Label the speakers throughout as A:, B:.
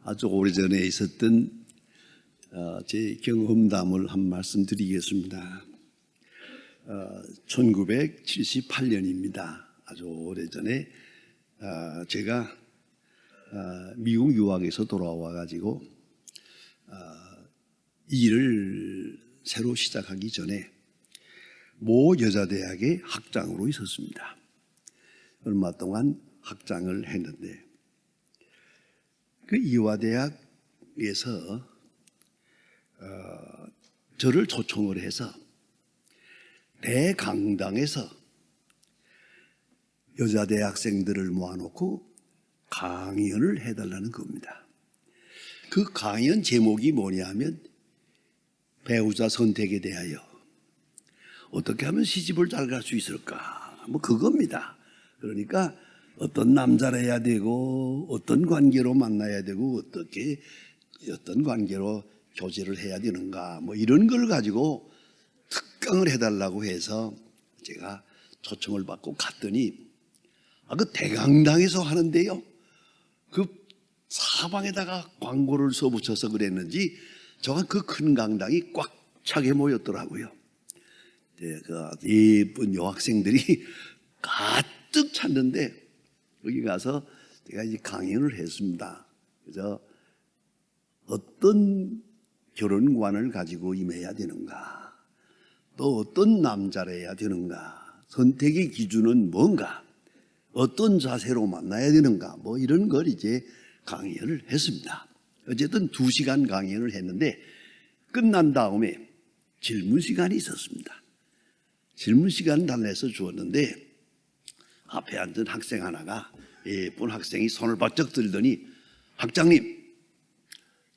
A: 아주 오래전에 있었던 제 경험담을 한 말씀 드리겠습니다. 1978년입니다. 아주 오래전에 제가 미국 유학에서 돌아와 가지고 일을 새로 시작하기 전에 모 여자대학의 학장으로 있었습니다. 얼마 동안 학장을 했는데 그 이화대학에서 저를 초청을 해서 대강당에서 여자 대학생들을 모아놓고 강연을 해달라는 겁니다. 그 강연 제목이 뭐냐면 배우자 선택에 대하여 어떻게 하면 시집을 잘 갈 수 있을까, 뭐 그겁니다. 그러니까 어떤 남자를 해야 되고 어떤 관계로 만나야 되고 어떤 관계로 교제를 해야 되는가, 뭐 이런 걸 가지고 특강을 해달라고 해서 제가 초청을 받고 갔더니 그 대강당에서 하는데요, 그 사방에다가 광고를 써붙여서 그랬는지 저가 그 큰 강당이 꽉 차게 모였더라고요. 그 예쁜 여학생들이 가득 찼는데 거기 가서 제가 이제 강연을 했습니다. 그래서 어떤 결혼관을 가지고 임해야 되는가, 또 어떤 남자를 해야 되는가, 선택의 기준은 뭔가, 어떤 자세로 만나야 되는가, 뭐 이런 걸 이제 강연을 했습니다. 어쨌든 2시간 강연을 했는데 끝난 다음에 질문 시간이 있었습니다. 질문 시간 달래서 주었는데 앞에 앉은 학생 하나가, 예쁜 학생이 손을 바짝 들더니 학장님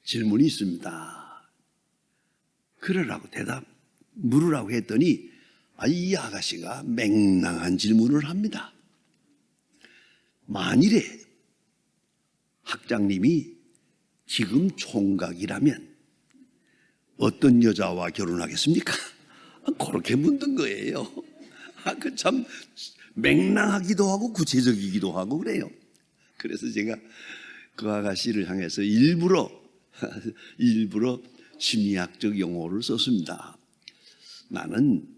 A: 질문이 있습니다. 그러라고 물으라고 했더니 이 아가씨가 맹랑한 질문을 합니다. 만일에 학장님이 지금 총각이라면 어떤 여자와 결혼하겠습니까? 그렇게 묻는 거예요. 그 참 맹랑하기도 하고 구체적이기도 하고 그래요. 그래서 제가 그 아가씨를 향해서 일부러 심리학적 용어를 썼습니다. 나는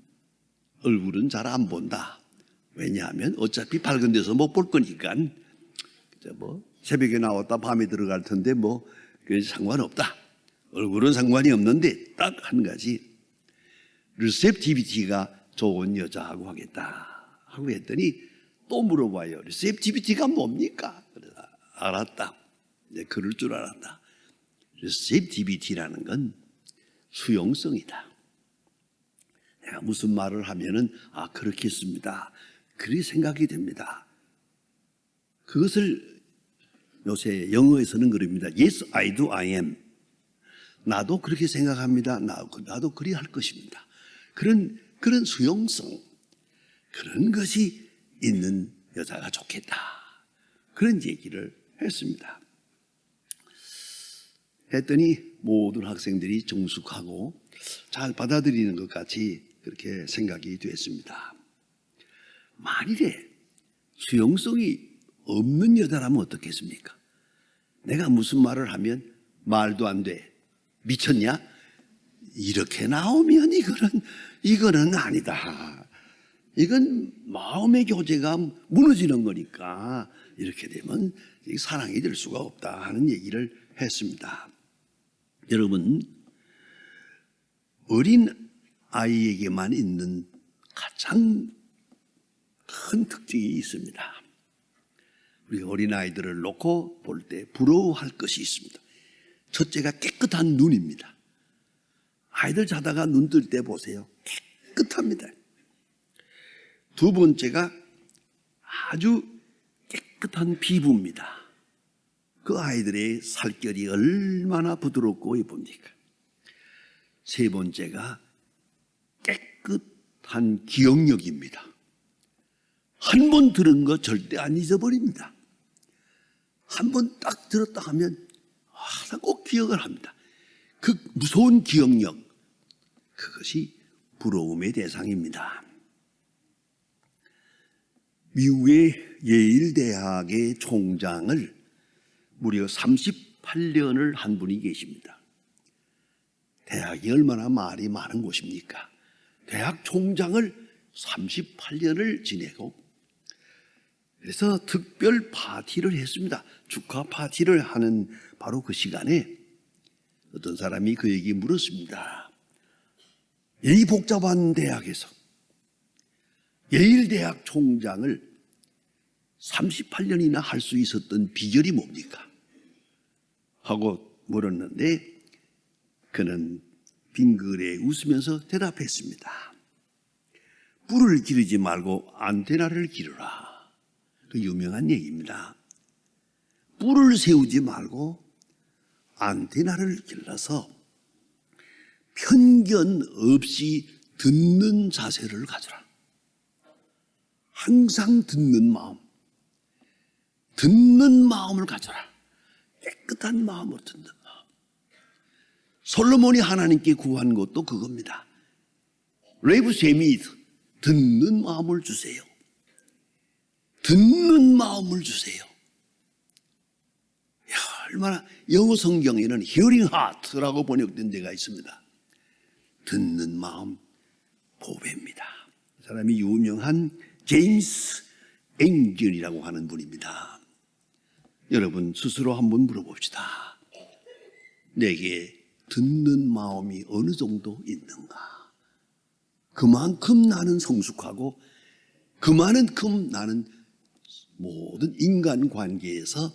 A: 얼굴은 잘 안 본다. 왜냐하면 어차피 밝은 데서 못 볼 거니까. 뭐 새벽에 나왔다 밤에 들어갈 텐데 뭐 상관없다. 얼굴은 상관이 없는데 딱 한 가지, 리셉티비티가 좋은 여자하고 하겠다 하고 했더니 또 물어봐요. 리셉티비티가 뭡니까? 그래서 알았다. 네, 그럴 줄 알았다. 리셉티비티라는 건 수용성이다. 내가 무슨 말을 하면은 그렇겠습니다, 그렇게 생각이 됩니다. 그것을 요새 영어에서는 그럽니다. Yes, I do, I am. 나도 그렇게 생각합니다. 나도 그리 할 것입니다. 그런 수용성, 그런 것이 있는 여자가 좋겠다, 그런 얘기를 했습니다. 했더니 모든 학생들이 정숙하고 잘 받아들이는 것 같이 그렇게 생각이 됐습니다. 만일에 수용성이 없는 여자라면 어떻겠습니까? 내가 무슨 말을 하면 말도 안 돼, 미쳤냐? 이렇게 나오면 이거는 아니다. 이건 마음의 교제가 무너지는 거니까 이렇게 되면 사랑이 될 수가 없다 하는 얘기를 했습니다. 여러분, 어린 아이에게만 있는 가장 큰 특징이 있습니다. 우리 어린 아이들을 놓고 볼 때 부러워할 것이 있습니다. 첫째가 깨끗한 눈입니다. 아이들 자다가 눈 뜰 때 보세요. 깨끗합니다. 두 번째가 아주 깨끗한 피부입니다. 그 아이들의 살결이 얼마나 부드럽고 예쁩니까? 세 번째가 깨끗한 기억력입니다. 한 번 들은 거 절대 안 잊어버립니다. 한 번 딱 들었다 하면 항상 꼭 기억을 합니다. 그 무서운 기억력, 그것이 부러움의 대상입니다. 미국의 예일대학의 총장을 무려 38년을 한 분이 계십니다. 대학이 얼마나 말이 많은 곳입니까? 대학 총장을 38년을 지내고, 그래서 특별 파티를 했습니다. 축하 파티를 하는 바로 그 시간에 어떤 사람이 그에게 물었습니다. 이 복잡한 대학에서 예일대학 총장을 38년이나 할 수 있었던 비결이 뭡니까? 하고 물었는데 그는 빙그레 웃으면서 대답했습니다. 뿔을 기르지 말고 안테나를 기르라. 그 유명한 얘기입니다. 뿔을 세우지 말고 안테나를 길러서 편견 없이 듣는 자세를 가져라. 항상 듣는 마음을 가져라. 깨끗한 마음으로 듣는 마음. 솔로몬이 하나님께 구한 것도 그겁니다. 레이브 세미드, 듣는 마음을 주세요. 듣는 마음을 주세요. 야, 얼마나 영어 성경에는 hearing heart라고 번역된 데가 있습니다. 듣는 마음 보배입니다. 그 사람이 유명한 제임스 앵gel이라고 하는 분입니다. 여러분 스스로 한번 물어봅시다. 내게 듣는 마음이 어느 정도 있는가? 그만큼 나는 성숙하고 그만큼 나는 모든 인간관계에서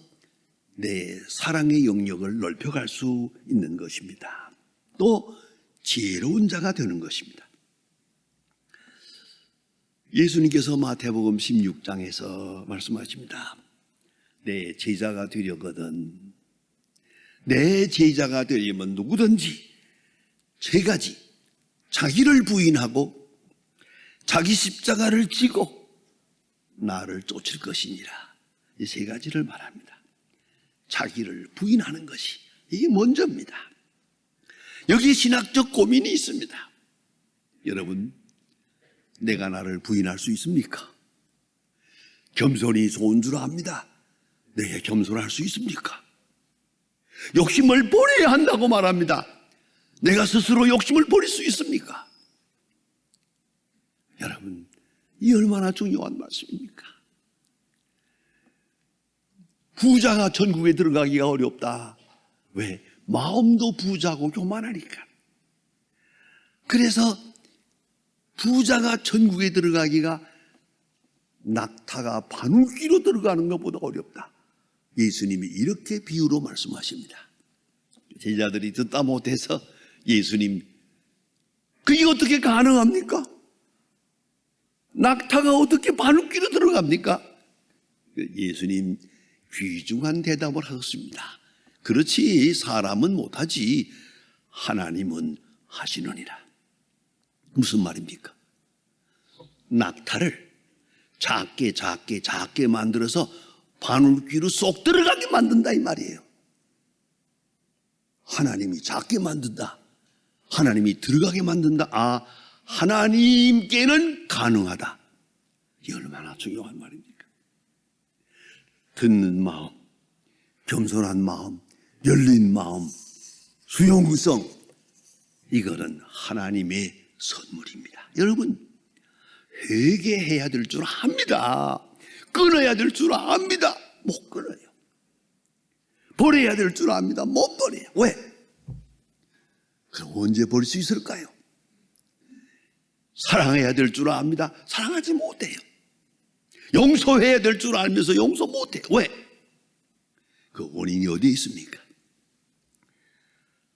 A: 내 사랑의 영역을 넓혀갈 수 있는 것입니다. 또 지혜로운 자가 되는 것입니다. 예수님께서 마태복음 16장에서 말씀하십니다. 내 제자가 되려거든, 내 제자가 되려면 누구든지 세 가지, 자기를 부인하고 자기 십자가를 지고 나를 쫓을 것이니라. 이 세 가지를 말합니다. 자기를 부인하는 것이 이게 먼저입니다. 여기에 신학적 고민이 있습니다. 여러분, 내가 나를 부인할 수 있습니까? 겸손이 좋은 줄 압니다. 내가 겸손할 수 있습니까? 욕심을 버려야 한다고 말합니다. 내가 스스로 욕심을 버릴 수 있습니까? 여러분, 이 얼마나 중요한 말씀입니까? 부자가 천국에 들어가기가 어렵다. 왜? 마음도 부자고 교만하니까. 그래서 부자가 천국에 들어가기가 낙타가 바늘귀로 들어가는 것보다 어렵다. 예수님이 이렇게 비유로 말씀하십니다. 제자들이 듣다 못해서 예수님, 그게 어떻게 가능합니까? 낙타가 어떻게 바늘귀로 들어갑니까? 예수님 귀중한 대답을 하셨습니다. 그렇지, 사람은 못하지 하나님은 하시느니라. 무슨 말입니까? 낙타를 작게 만들어서 바늘귀로 쏙 들어가게 만든다 이 말이에요. 하나님이 작게 만든다, 하나님이 들어가게 만든다. 아, 하나님께는 가능하다. 이게 얼마나 중요한 말입니까? 듣는 마음, 겸손한 마음, 열린 마음, 수용성, 이거는 하나님의 선물입니다. 여러분, 회개해야 될 줄 압니다. 끊어야 될 줄 압니다. 못 끊어요. 버려야 될 줄 압니다. 못 버려요. 왜? 그럼 언제 버릴 수 있을까요? 사랑해야 될 줄 압니다. 사랑하지 못해요. 용서해야 될 줄 알면서 용서 못해요. 왜? 그 원인이 어디에 있습니까?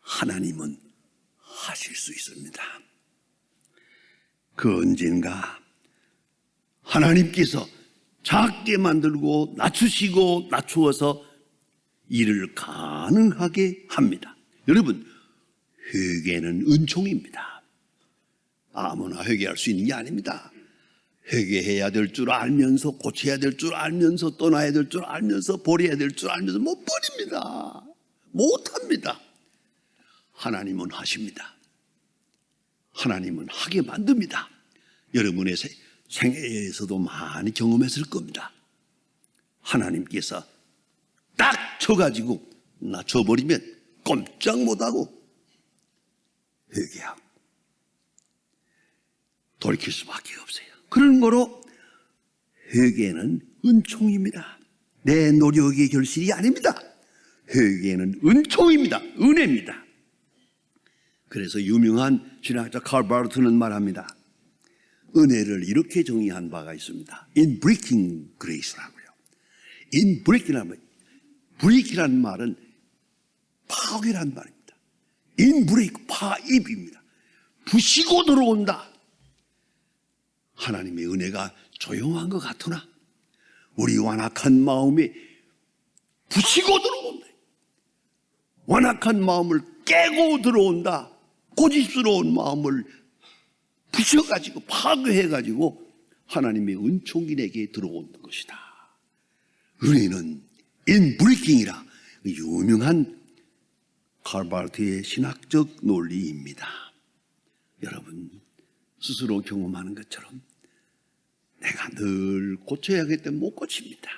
A: 하나님은 하실 수 있습니다. 그 언젠가 하나님께서 작게 만들고 낮추시고 낮추어서 일을 가능하게 합니다. 여러분, 회개는 은총입니다. 아무나 회개할 수 있는 게 아닙니다. 회개해야 될 줄 알면서, 고쳐야 될 줄 알면서, 떠나야 될 줄 알면서, 버려야 될 줄 알면서 못 버립니다. 못합니다. 하나님은 하십니다. 하나님은 하게 만듭니다. 여러분의 생애에서도 많이 경험했을 겁니다. 하나님께서 딱 쳐가지고 낮춰버리면 꼼짝 못하고 회개하고 돌이킬 수밖에 없어요. 그런 거로 회개는 은총입니다. 내 노력의 결실이 아닙니다. 회개는 은총입니다. 은혜입니다. 그래서 유명한 신학자 칼 바르트는 말합니다. 은혜를 이렇게 정의한 바가 있습니다. inbreaking grace라고요. break이라는 말은 파괴란 말입니다. inbreak, 파입입니다. 부시고 들어온다. 하나님의 은혜가 조용한 것 같으나 우리 완악한 마음에 부시고 들어온다. 완악한 마음을 깨고 들어온다. 고집스러운 마음을 부셔가지고 파괴해가지고 하나님의 은총이 내게 들어오는 것이다. 은혜는 인브레이킹이라 유명한 칼바르트의 신학적 논리입니다. 여러분 스스로 경험하는 것처럼 내가 늘 고쳐야겠다면 못 고칩니다.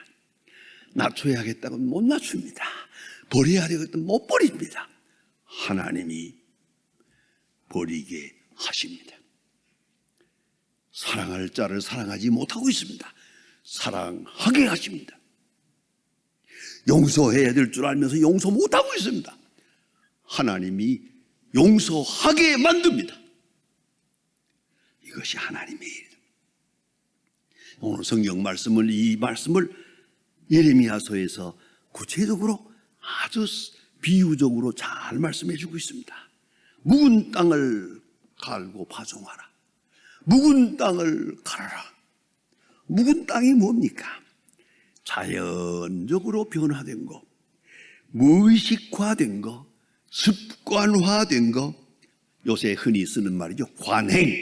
A: 낮춰야겠다면 못 낮춥니다. 버려야 되겠다면 못 버립니다. 하나님이 버리게 하십니다. 사랑할 자를 사랑하지 못하고 있습니다. 사랑하게 하십니다. 용서해야 될 줄 알면서 용서 못하고 있습니다. 하나님이 용서하게 만듭니다. 이것이 하나님의 일. 오늘 성경 말씀을 이 말씀을 예레미야서에서 구체적으로 아주 비유적으로 잘 말씀해 주고 있습니다. 묵은 땅을 갈고 파종하라. 묵은 땅을 갈아라. 묵은 땅이 뭡니까? 자연적으로 변화된 거, 무의식화된 거, 습관화된 거, 요새 흔히 쓰는 말이죠. 관행.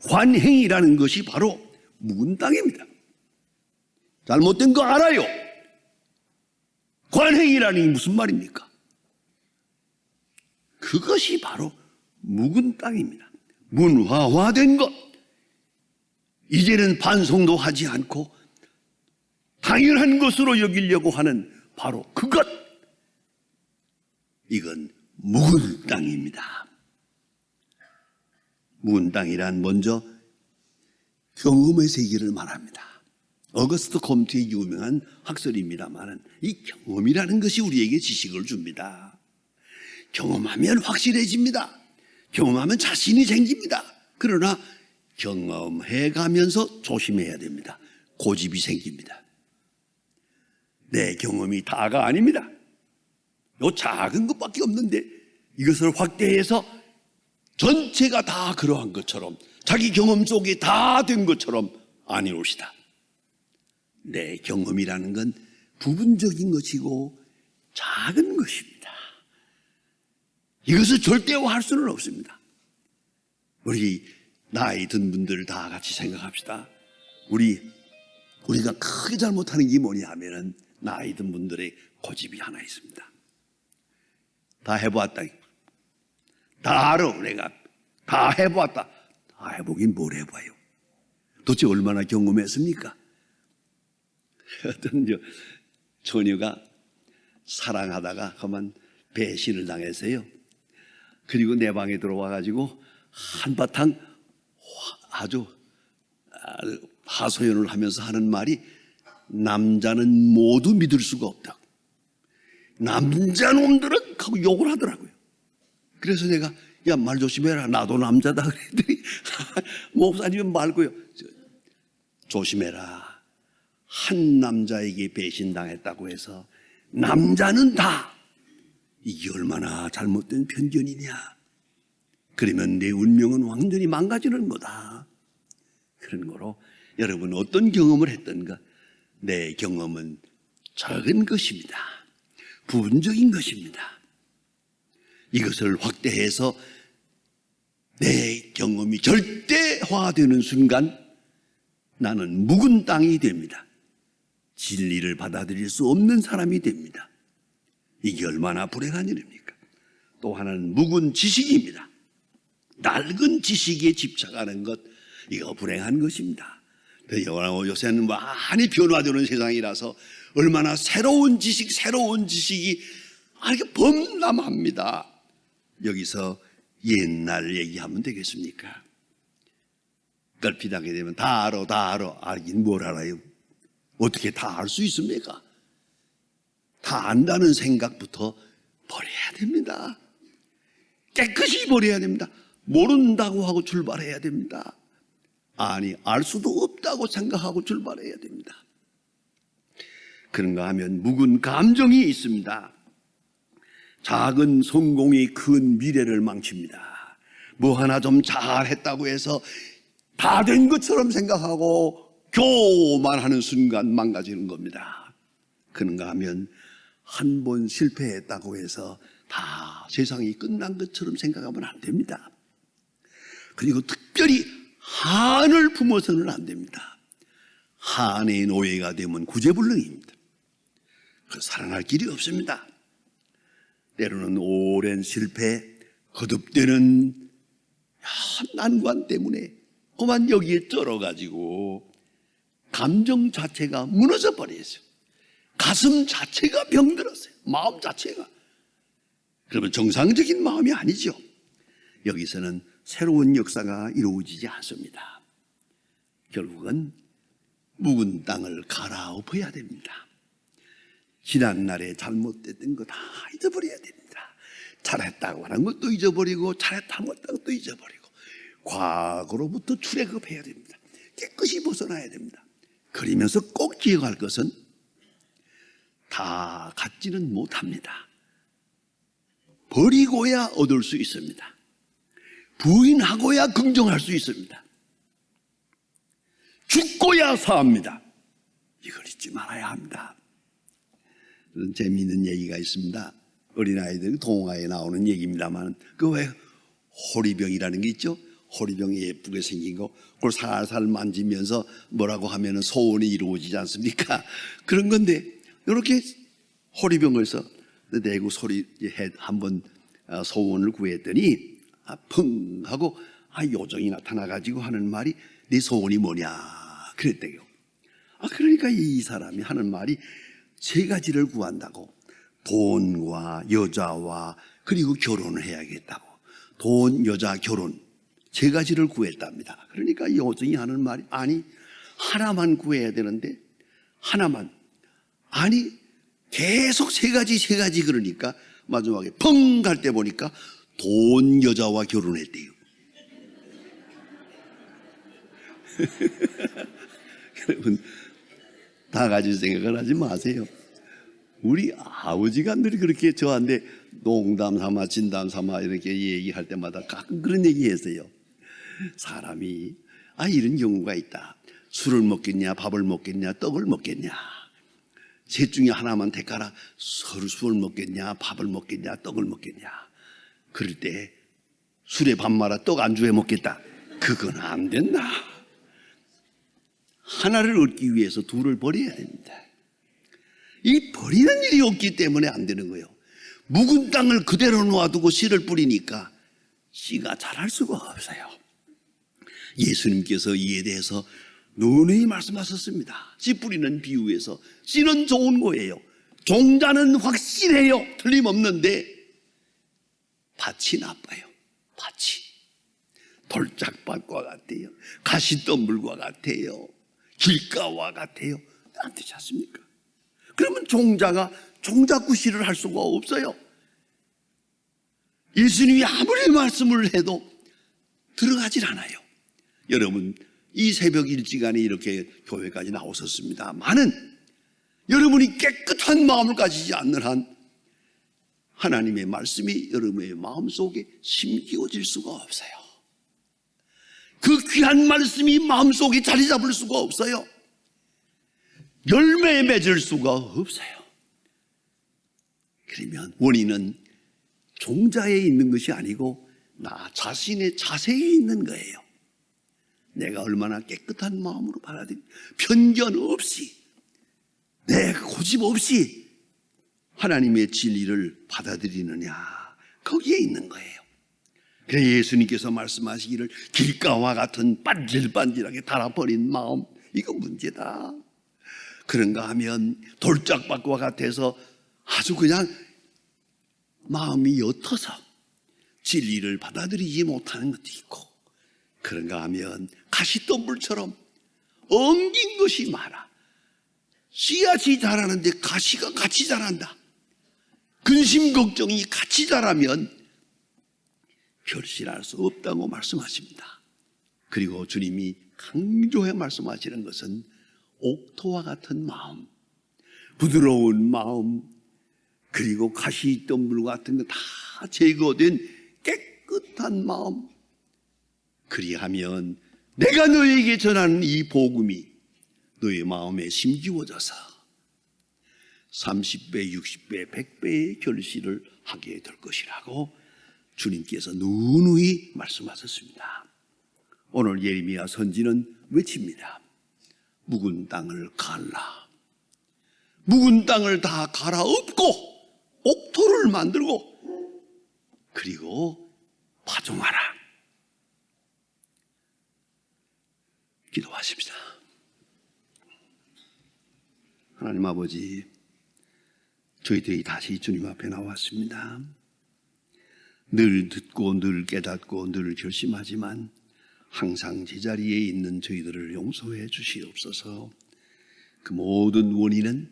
A: 관행이라는 것이 바로 묵은 땅입니다. 잘못된 거 알아요. 관행이라는 게 무슨 말입니까? 그것이 바로 묵은 땅입니다. 문화화된 것. 이제는 반성도 하지 않고 당연한 것으로 여기려고 하는 바로 그것. 이건 묵은 땅입니다. 묵은 땅이란 먼저 경험의 세계를 말합니다. 어거스트 콤트의 유명한 학설입니다만 이 경험이라는 것이 우리에게 지식을 줍니다. 경험하면 확실해집니다. 경험하면 자신이 생깁니다. 그러나 경험해 가면서 조심해야 됩니다. 고집이 생깁니다. 내 경험이 다가 아닙니다. 요 작은 것밖에 없는데 이것을 확대해서 전체가 다 그러한 것처럼 자기 경험 속에 다 된 것처럼 아니옵시다. 내 경험이라는 건 부분적인 것이고 작은 것입니다. 이것을 절대화할 수는 없습니다. 우리 나이 든 분들 다 같이 생각합시다. 우리가 크게 잘못하는 게 뭐냐 하면은 나이 든 분들의 고집이 하나 있습니다. 다 해보았다. 다 알아. 내가 다 해보았다. 다 해보긴 뭘 해봐요. 도대체 얼마나 경험했습니까? 어떤 처녀가 사랑하다가 그만 배신을 당했어요. 그리고 내 방에 들어와가지고 한바탕 아주 하소연을 하면서 하는 말이 남자는 모두 믿을 수가 없다고. 남자놈들은 하고 욕을 하더라고요. 그래서 내가 야, 말 조심해라. 나도 남자다 그랬더니 목사님은 말고요. 조심해라. 한 남자에게 배신당했다고 해서 남자는 다 이게 얼마나 잘못된 편견이냐. 그러면 내 운명은 완전히 망가지는 거다. 그런 거로 여러분 어떤 경험을 했던가 내 경험은 작은 것입니다. 부분적인 것입니다. 이것을 확대해서 내 경험이 절대화되는 순간 나는 묵은 땅이 됩니다. 진리를 받아들일 수 없는 사람이 됩니다. 이게 얼마나 불행한 일입니까? 또 하나는 묵은 지식입니다. 낡은 지식에 집착하는 것, 이거 불행한 것입니다. 요새는 많이 변화되는 세상이라서 얼마나 새로운 지식이 이렇게 범람합니다. 여기서 옛날 얘기하면 되겠습니까? 걸핏하게 되면 다 알아. 알긴 뭘 알아요? 어떻게 다 알 수 있습니까? 다 안다는 생각부터 버려야 됩니다. 깨끗이 버려야 됩니다. 모른다고 하고 출발해야 됩니다. 아니, 알 수도 없다고 생각하고 출발해야 됩니다. 그런가 하면 묵은 감정이 있습니다. 작은 성공이 큰 미래를 망칩니다. 뭐 하나 좀 잘했다고 해서 다 된 것처럼 생각하고 교만하는 순간 망가지는 겁니다. 그런가 하면 한 번 실패했다고 해서 다 세상이 끝난 것처럼 생각하면 안 됩니다. 그리고 특별히 한을 품어서는 안 됩니다. 한의 노예가 되면 구제불능입니다. 살아날 길이 없습니다. 때로는 오랜 실패, 거듭되는 난관 때문에 그만 여기에 쩔어가지고 감정 자체가 무너져 버렸어요. 가슴 자체가 병들었어요. 마음 자체가. 그러면 정상적인 마음이 아니죠. 여기서는 새로운 역사가 이루어지지 않습니다. 결국은 묵은 땅을 갈아엎어야 됩니다. 지난날에 잘못됐던 거 다 잊어버려야 됩니다. 잘했다고 하는 것도 잊어버리고 잘했다고 하는 것도 잊어버리고 과거로부터 출애굽해야 됩니다. 깨끗이 벗어나야 됩니다. 그러면서 꼭 기억할 것은 다 갖지는 못합니다. 버리고야 얻을 수 있습니다. 부인하고야 긍정할 수 있습니다. 죽고야 사합니다. 이걸 잊지 말아야 합니다. 그런 재미있는 얘기가 있습니다. 어린아이들 동화에 나오는 얘기입니다만 그 왜 호리병이라는 게 있죠. 호리병이 예쁘게 생긴 거 그걸 살살 만지면서 뭐라고 하면 소원이 이루어지지 않습니까? 그런 건데 이렇게 호리병을 써 내고 소리 한번 소원을 구했더니 펑 하고 요정이 나타나가지고 하는 말이 네 소원이 뭐냐 그랬대요. 그러니까 이 사람이 하는 말이 세 가지를 구한다고. 돈과 여자와 그리고 결혼을 해야겠다고. 돈, 여자, 결혼 세 가지를 구했답니다. 그러니까 이 여정이 하는 말이 아니 하나만 구해야 되는데 하나만 아니 계속 세 가지 그러니까 마지막에 펑 갈 때 보니까 돈, 여자와 결혼했대요. 여러분 다 가질 생각을 하지 마세요. 우리 아버지가 늘 그렇게 저한테 농담 삼아 진담 삼아 이렇게 얘기할 때마다 가끔 그런 얘기 했어요. 사람이 이런 경우가 있다. 술을 먹겠냐 밥을 먹겠냐 떡을 먹겠냐. 셋 중에 하나만 택하라. 술을 먹겠냐 밥을 먹겠냐 떡을 먹겠냐. 그럴 때 술에 밥 말아 떡 안주해 먹겠다. 그건 안 된다. 하나를 얻기 위해서 둘을 버려야 됩니다. 이 버리는 일이 없기 때문에 안 되는 거예요. 묵은 땅을 그대로 놓아두고 씨를 뿌리니까 씨가 자랄 수가 없어요. 예수님께서 이에 대해서 누누이 말씀하셨습니다. 씨 뿌리는 비유에서 씨는 좋은 거예요. 종자는 확실해요. 틀림없는데 밭이 나빠요. 밭이 돌짝밭과 같아요. 가시덤불과 같아요. 길가와 같아요. 안 되지 않습니까? 그러면 종자가 종자구실을 할 수가 없어요. 예수님이 아무리 말씀을 해도 들어가질 않아요. 여러분 이 새벽 일찍간에 이렇게 교회까지 나오셨습니다만은 여러분이 깨끗한 마음을 가지지 않는 한 하나님의 말씀이 여러분의 마음속에 심기어질 수가 없어요. 그 귀한 말씀이 마음속에 자리 잡을 수가 없어요. 열매에 맺을 수가 없어요. 그러면 원인은 종자에 있는 것이 아니고 나 자신의 자세에 있는 거예요. 내가 얼마나 깨끗한 마음으로 받아들이 편견 없이 내 고집 없이 하나님의 진리를 받아들이느냐 거기에 있는 거예요. 그래서 예수님께서 말씀하시기를 길가와 같은 반질반질하게 달아버린 마음 이거 문제다. 그런가 하면 돌짝밭과 같아서 아주 그냥 마음이 옅어서 진리를 받아들이지 못하는 것도 있고, 그런가 하면 가시덤불처럼 엉긴 것이 많아. 씨앗이 자라는데 가시가 같이 자란다. 근심 걱정이 같이 자라면 결실할 수 없다고 말씀하십니다. 그리고 주님이 강조해 말씀하시는 것은 옥토와 같은 마음, 부드러운 마음, 그리고 가시덤불 같은 거 다 제거된 깨끗한 마음. 그리하면 내가 너에게 전하는 이 복음이 너의 마음에 심기워져서 30배, 60배, 100배의 결실을 하게 될 것이라고 주님께서 누누이 말씀하셨습니다. 오늘 예레미야 선지는 외칩니다. 묵은 땅을 갈라. 묵은 땅을 다 갈아엎고 옥토를 만들고 그리고 파종하라. 기도하십시다. 하나님 아버지, 저희들이 다시 주님 앞에 나왔습니다. 늘 듣고 늘 깨닫고 늘 결심하지만 항상 제자리에 있는 저희들을 용서해 주시옵소서. 그 모든 원인은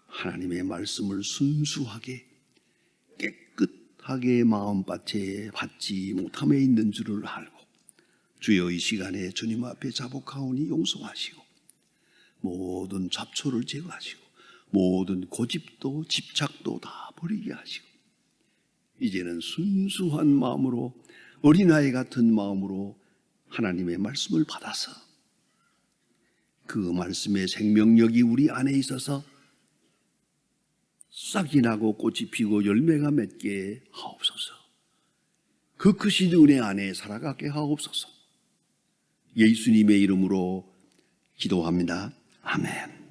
A: 하나님의 말씀을 순수하게 깨끗하게 마음밭에 받지 못함에 있는 줄을 알고 주여 이 시간에 주님 앞에 자복하오니 용서하시고 모든 잡초를 제거하시고 모든 고집도 집착도 다 버리게 하시고 이제는 순수한 마음으로 어린아이 같은 마음으로 하나님의 말씀을 받아서 그 말씀의 생명력이 우리 안에 있어서 싹이 나고 꽃이 피고 열매가 맺게 하옵소서. 그 크신 은혜 안에 살아가게 하옵소서. 예수님의 이름으로 기도합니다. 아멘.